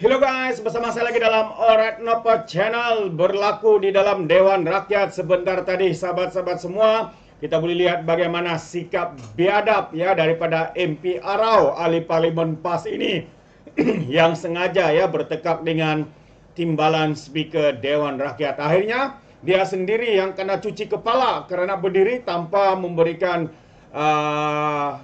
Hello guys, bersama saya lagi dalam Alright Nopo Channel. Berlaku di dalam Dewan Rakyat sebentar tadi, sahabat-sahabat semua. Kita boleh lihat bagaimana sikap biadab ya daripada MP Arau, ahli Parlimen PAS ini yang sengaja ya bertekak dengan timbalan Speaker Dewan Rakyat. Akhirnya dia sendiri yang kena cuci kepala kerana berdiri tanpa memberikan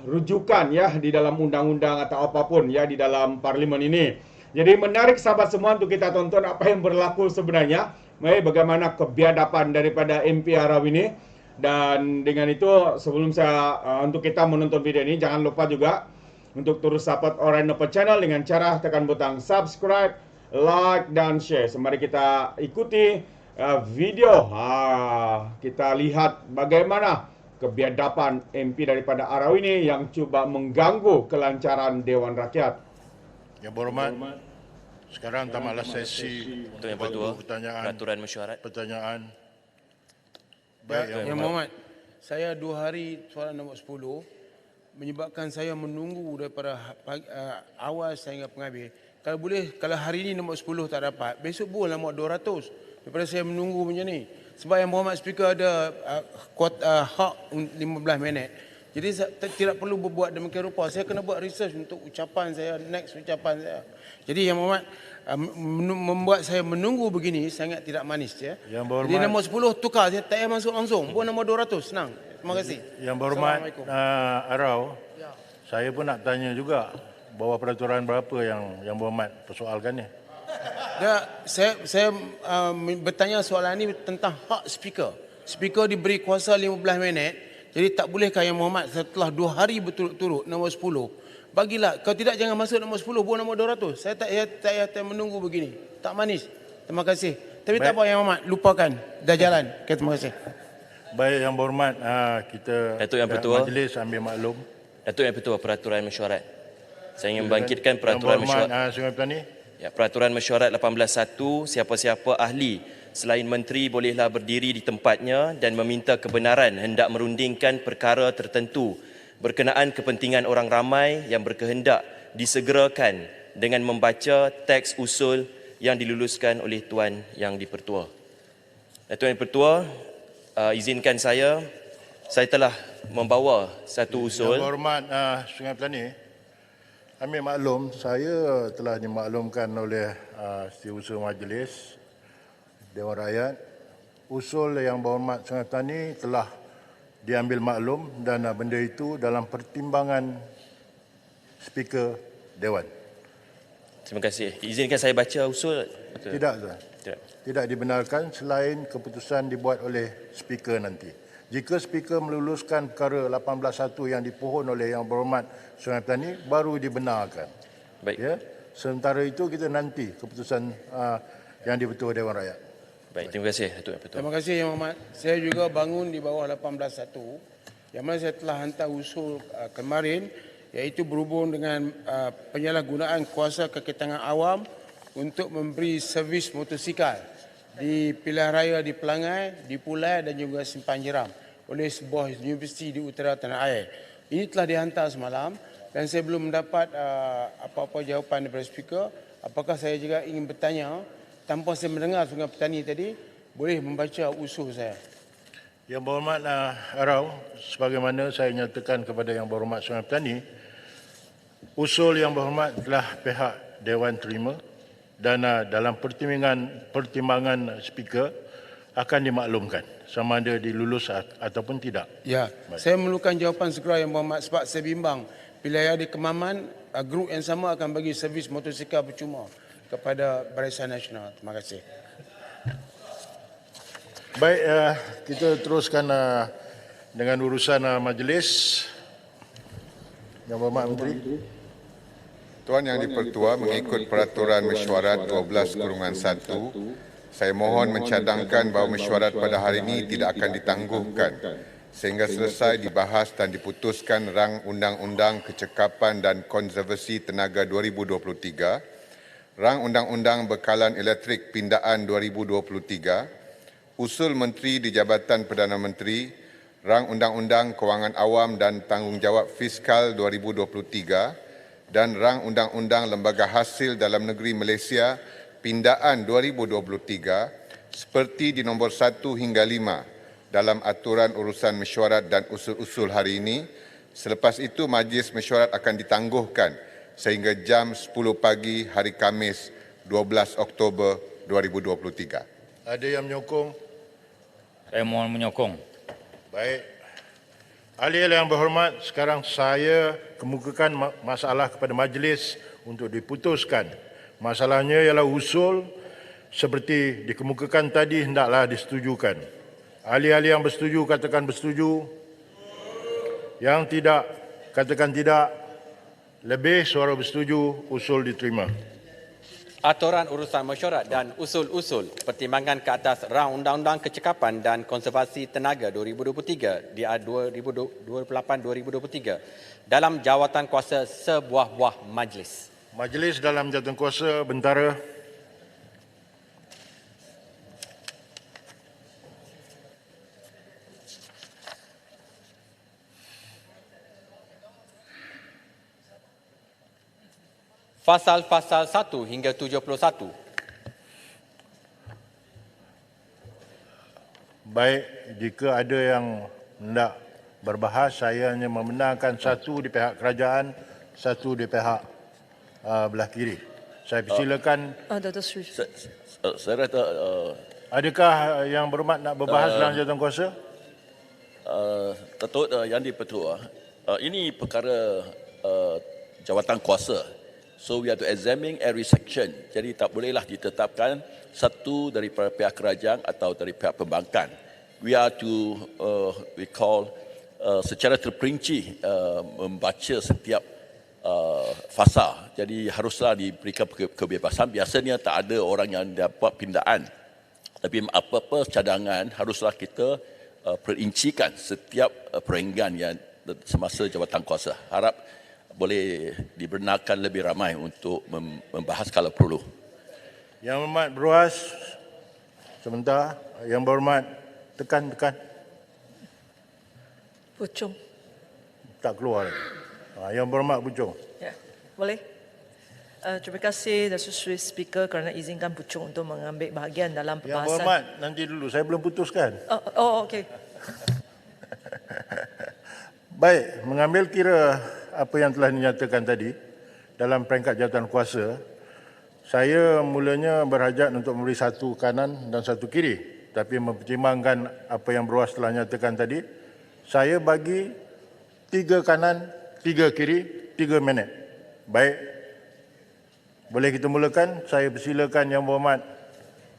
rujukan ya di dalam undang-undang atau apapun ya di dalam parlimen ini. Jadi menarik sahabat semua untuk kita tonton apa yang berlaku sebenarnya. Bagaimana kebiadaban daripada MP Arau ini. Dan dengan itu sebelum saya untuk kita menonton video ini, jangan lupa juga untuk terus support Alright Nopo Channel dengan cara tekan butang subscribe, like dan share. Mari kita ikuti video. Kita lihat bagaimana kebiadaban MP daripada Arau ini yang cuba mengganggu kelancaran Dewan Rakyat. Yang berhormat, sekarang tamatlah sesi peraturan mesyuarat. Pertanyaan. Baik, Yang Berhormat, saya 2 hari soalan nombor 10 menyebabkan saya menunggu daripada awal sehingga penghabis. Kalau boleh, kalau hari ini nombor 10 tak dapat, besok boleh nombor 200 daripada saya menunggu macam ni. Sebab Yang Berhormat Speaker ada hak 15 minit. Jadi saya tidak perlu berbuat demikian rupa. Saya kena buat research untuk ucapan saya, next ucapan saya. Jadi Yang Berhormat membuat saya menunggu begini sangat tidak manis ya. Yang Berhormat, jadi nombor 10 tukar, saya tak payah masuk langsung. Buat nombor 200, senang. Terima kasih. Yang Berhormat Arau, saya pun nak tanya juga bahawa peraturan berapa yang Berhormat persoalkan ni? Saya bertanya soalan ini tentang hak speaker. Speaker diberi kuasa 15 minit. Jadi tak bolehkah Yang Berhormat setelah 2 hari berturut-turut nombor 10, bagilah, kalau tidak jangan masuk nombor 10, buat nombor 200. Saya tak payah menunggu begini. Tak manis. Terima kasih. Tapi tak apa Yang Berhormat, lupakan. Dah jalan. Okay, terima kasih. Baik Yang Berhormat, kita Datuk Yang Pertua, majlis ambil maklum. Datuk Yang Pertua, peraturan mesyuarat. Saya ingin bangkitkan peraturan mesyuarat. Sungai Petani. Ya, peraturan mesyuarat 18.1, siapa-siapa ahli selain menteri bolehlah berdiri di tempatnya dan meminta kebenaran hendak merundingkan perkara tertentu berkenaan kepentingan orang ramai yang berkehendak disegerakan dengan membaca teks usul yang diluluskan oleh Tuan Yang di-Pertua. Tuan Yang Pertua, izinkan saya telah membawa satu usul. Yang Berhormat Sungai Petani, ambil maklum, saya telah dimaklumkan oleh Setiausaha Majlis Dewan Rakyat. Usul Yang Berhormat Sungai Petani telah diambil maklum dan benda itu dalam pertimbangan Speaker Dewan. Terima kasih. Izinkan saya baca usul. Tidak, Tuan. Tidak dibenarkan selain keputusan dibuat oleh Speaker nanti. Jika Speaker meluluskan perkara 18.1 yang dipohon oleh Yang Berhormat Sungai Petani, baru dibenarkan. Baik. Ya? Sementara itu kita nanti keputusan yang di-Pertua Dewan Rakyat. Baik, terima kasih Datuk Yang Pertua. Terima kasih Yang Berhormat. Saya juga bangun di bawah 18.1 yang mana saya telah hantar usul kemarin, iaitu berhubung dengan penyalahgunaan kuasa kekitangan awam untuk memberi servis motosikal di pilihan raya di Pelangai, di Pulai dan juga Simpang Jeram oleh sebuah universiti di utara tanah air. Ini telah dihantar semalam dan saya belum mendapat apa-apa jawapan daripada speaker. Apakah saya juga ingin bertanya, tanpa saya mendengar Sungai Petani tadi, boleh membaca usul saya. Yang Berhormat Arau, sebagaimana saya nyatakan kepada Yang Berhormat Sungai Petani, usul Yang Berhormat telah pihak Dewan terima dan dalam pertimbangan Speaker akan dimaklumkan sama ada dilulus ataupun tidak. Ya, baik. Saya memerlukan jawapan segera Yang Berhormat sebab saya bimbang pilihan di Kemaman, grup yang sama akan bagi servis motosikal percuma kepada Barisan Nasional. Terima kasih. Baik, kita teruskan dengan urusan majlis. Yang Berhormat Menteri. Tuan Yang di-Pertua, mengikut peraturan mesyuarat 12/1, saya mohon mencadangkan bahawa mesyuarat pada hari ini tidak akan ditangguhkan sehingga selesai dibahas dan diputuskan rang Undang-Undang Kecekapan dan Konservasi Tenaga 2023, rang Undang-Undang Bekalan Elektrik Pindaan 2023, usul Menteri di Jabatan Perdana Menteri, rang Undang-Undang Kewangan Awam dan Tanggungjawab Fiskal 2023 dan Rang Undang-Undang Lembaga Hasil Dalam Negeri Malaysia Pindaan 2023 seperti di nombor 1 hingga 5 dalam aturan urusan mesyuarat dan usul-usul hari ini. Selepas itu majlis mesyuarat akan ditangguhkan sehingga jam 10 pagi hari Khamis 12 Oktober 2023. Ada yang menyokong? Saya mohon menyokong. Baik. Ahli-ahli yang berhormat, sekarang saya kemukakan masalah kepada majlis untuk diputuskan. Masalahnya ialah usul seperti dikemukakan tadi hendaklah disetujukan. Ahli-ahli yang bersetuju katakan bersetuju. Yang tidak katakan tidak. Lebih suara bersetuju, usul diterima. Aturan urusan mesyuarat dan usul-usul pertimbangan ke atas Rang Undang-Undang Kecekapan dan Konservasi Tenaga 2023 DA 2028-2023 dalam jawatan kuasa sebuah-buah majlis. Majlis dalam jawatan kuasa bentara. Fasal-fasal 1 hingga 71. Baik, jika ada yang hendak berbahas, saya hanya membenarkan satu di pihak kerajaan, satu di pihak belah kiri. Saya persilakan. Dato' Sri. Saya rasa Adakah yang berhormat nak berbahas dalam jawatan kuasa? Datuk Yang di-Pertua, ini perkara jawatan kuasa. So we have to examine every section. Jadi tak bolehlah ditetapkan satu daripada pihak kerajaan atau dari pihak pembangkang. We are to we call secara terperinci membaca setiap fasa. Jadi haruslah diberikan kebebasan. Biasanya tak ada orang yang dapat pindaan. Tapi apa-apa cadangan haruslah kita perincikan setiap perenggan yang semasa jawatan kuasa. Harap boleh dibenarkan lebih ramai untuk membahas kalau perlu. Yang berhormat beruas sebentar. Yang berhormat tekan. Puchong. Tak keluar lagi. Yang berhormat Puchong. Ya, boleh. Terima kasih Dato' Sri Speaker kerana izinkan Puchong untuk mengambil bahagian dalam Yang perbahasan. berhormat, nanti dulu. Saya belum putuskan. Okey. Baik, mengambil kira apa yang telah dinyatakan tadi dalam peringkat jawatan kuasa, saya mulanya berhajat untuk memberi satu kanan dan satu kiri. Tapi mempertimbangkan apa yang beruas telah nyatakan tadi, saya bagi 3 kanan, 3 kiri, 3 minit. Baik, boleh kita mulakan. Saya persilakan Yang Berhormat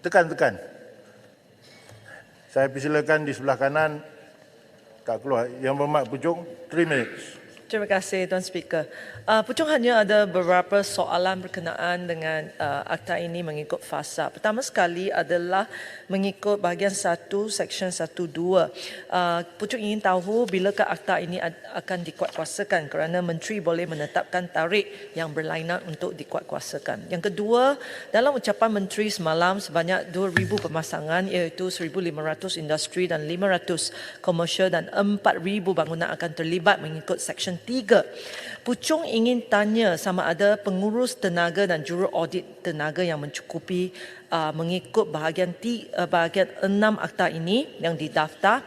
tekan. Saya persilakan di sebelah kanan. Tak keluar. Yang Berhormat Puchong, 3 minutes. Terima kasih Tuan Speaker. Puchong hanya ada beberapa soalan berkenaan dengan akta ini mengikut fasa. Pertama sekali adalah mengikut bahagian 1 Seksyen 1.2. Puchong ingin tahu bilakah akta ini akan dikuatkuasakan kerana Menteri boleh menetapkan tarikh yang berlainan untuk dikuatkuasakan. Yang kedua, dalam ucapan Menteri semalam sebanyak 2,000 pemasangan iaitu 1,500 industri dan 500 komersial dan 4,000 bangunan akan terlibat mengikut Seksyen 3. Puchong ingin tanya sama ada pengurus tenaga dan juru audit tenaga yang mencukupi mengikut bahagian 6 akta ini yang didaftar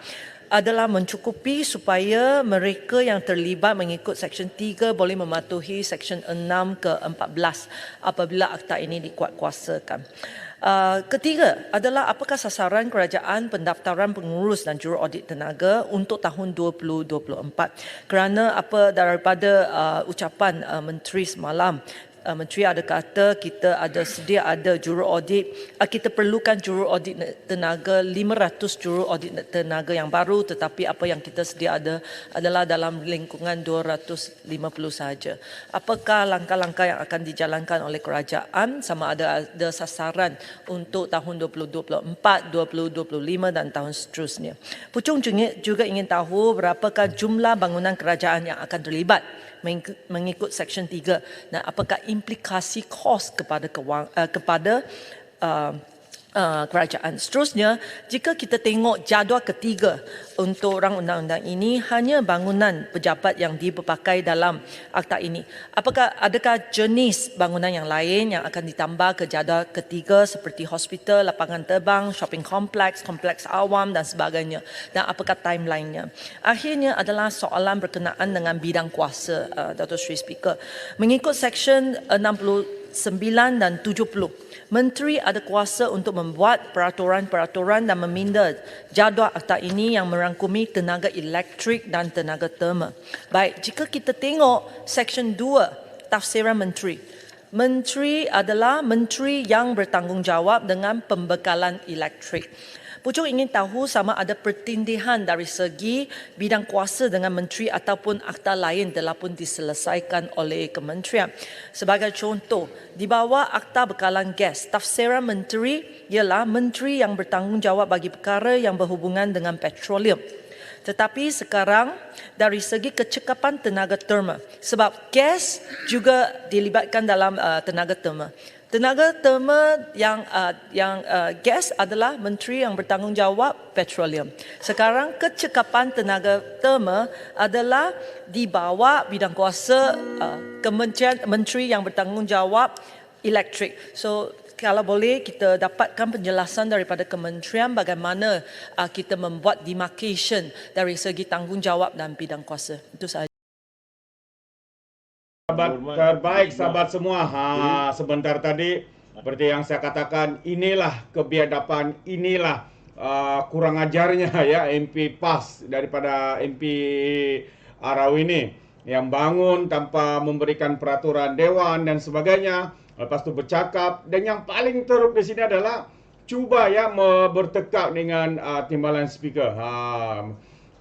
adalah mencukupi supaya mereka yang terlibat mengikut Seksyen 3 boleh mematuhi Seksyen 6 ke 14 apabila akta ini dikuatkuasakan. Ketiga adalah apakah sasaran kerajaan pendaftaran pengurus dan juru audit tenaga untuk tahun 2024. Kerana apa daripada ucapan Menteri semalam, Menteri ada kata kita sedia ada juru audit, kita perlukan juru audit tenaga 500 juru audit tenaga yang baru, tetapi apa yang kita sedia ada adalah dalam lingkungan 250 sahaja. Apakah langkah-langkah yang akan dijalankan oleh kerajaan sama ada sasaran untuk tahun 2024, 2025 dan tahun seterusnya. Puchong juga ingin tahu berapakah jumlah bangunan kerajaan yang akan terlibat mengikut Seksyen 3 dan apakah implikasi kos kepada kerajaan. Seterusnya, jika kita tengok jadual ketiga untuk rang undang-undang ini, hanya bangunan pejabat yang diberpakai dalam akta ini. Adakah jenis bangunan yang lain yang akan ditambah ke jadual ketiga seperti hospital, lapangan terbang, shopping kompleks, kompleks awam dan sebagainya? Dan apakah timelinenya? Akhirnya adalah soalan berkenaan dengan bidang kuasa, Dato' Sri Speaker. Mengikut Seksyen 69 dan 70, Menteri ada kuasa untuk membuat peraturan-peraturan dan meminda jadual akta ini yang merangkumi tenaga elektrik dan tenaga terma. Baik, jika kita tengok Seksyen 2, tafsiran Menteri. Menteri adalah menteri yang bertanggungjawab dengan pembekalan elektrik. Pucuk ingin tahu sama ada pertindihan dari segi bidang kuasa dengan menteri ataupun akta lain telah pun diselesaikan oleh kementerian. Sebagai contoh, di bawah akta bekalan gas, tafsiran menteri ialah menteri yang bertanggungjawab bagi perkara yang berhubungan dengan petroleum. Tetapi sekarang dari segi kecekapan tenaga terma, sebab gas juga dilibatkan dalam tenaga terma. Tenaga terma yang gas adalah menteri yang bertanggungjawab petroleum. Sekarang kecekapan tenaga terma adalah di bawah bidang kuasa kementerian menteri yang bertanggungjawab elektrik. So kalau boleh kita dapatkan penjelasan daripada kementerian bagaimana kita membuat demarcation dari segi tanggungjawab dan bidang kuasa. Itu sahaja. Sahabat terbaik, sahabat semua. Sebentar tadi, seperti yang saya katakan, inilah kebiadaban, inilah kurang ajarnya ya MP PAS daripada MP Arawi ini yang bangun tanpa memberikan peraturan dewan dan sebagainya. Lepas tu bercakap, dan yang paling teruk di sini adalah cuba ya bertekak dengan timbalan speaker.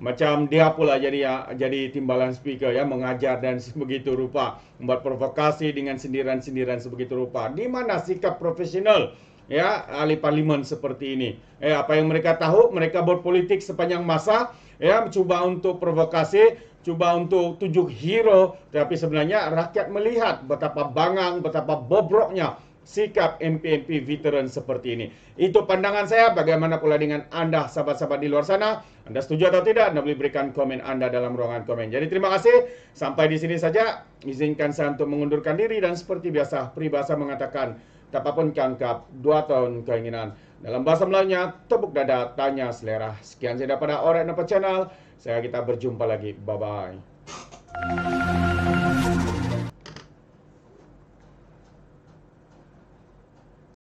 Macam dia pula jadi timbalan speaker ya, mengajar dan sebegitu rupa, membuat provokasi dengan sindiran-sindiran sebegitu rupa. Di mana sikap profesional ya ahli parlimen seperti ini? Apa yang mereka tahu, mereka berpolitik sepanjang masa ya, cuba untuk provokasi, cuba untuk tunjuk hero, tapi sebenarnya rakyat melihat betapa bangang, betapa bobroknya sikap MP-MP veteran seperti ini. Itu pandangan saya. Bagaimana pula dengan anda, sahabat-sahabat di luar sana? Anda setuju atau tidak? Anda boleh berikan komen anda dalam ruangan komen. Jadi terima kasih. Sampai di sini saja. Izinkan saya untuk mengundurkan diri dan seperti biasa, peribahasa mengatakan, tapapun kangkap, 2 tahun keinginan. Dalam bahasa Melayunya, tepuk dada, tanya selera. Sekian saya daripada Alright Nampak Channel. Kita berjumpa lagi. Bye-bye.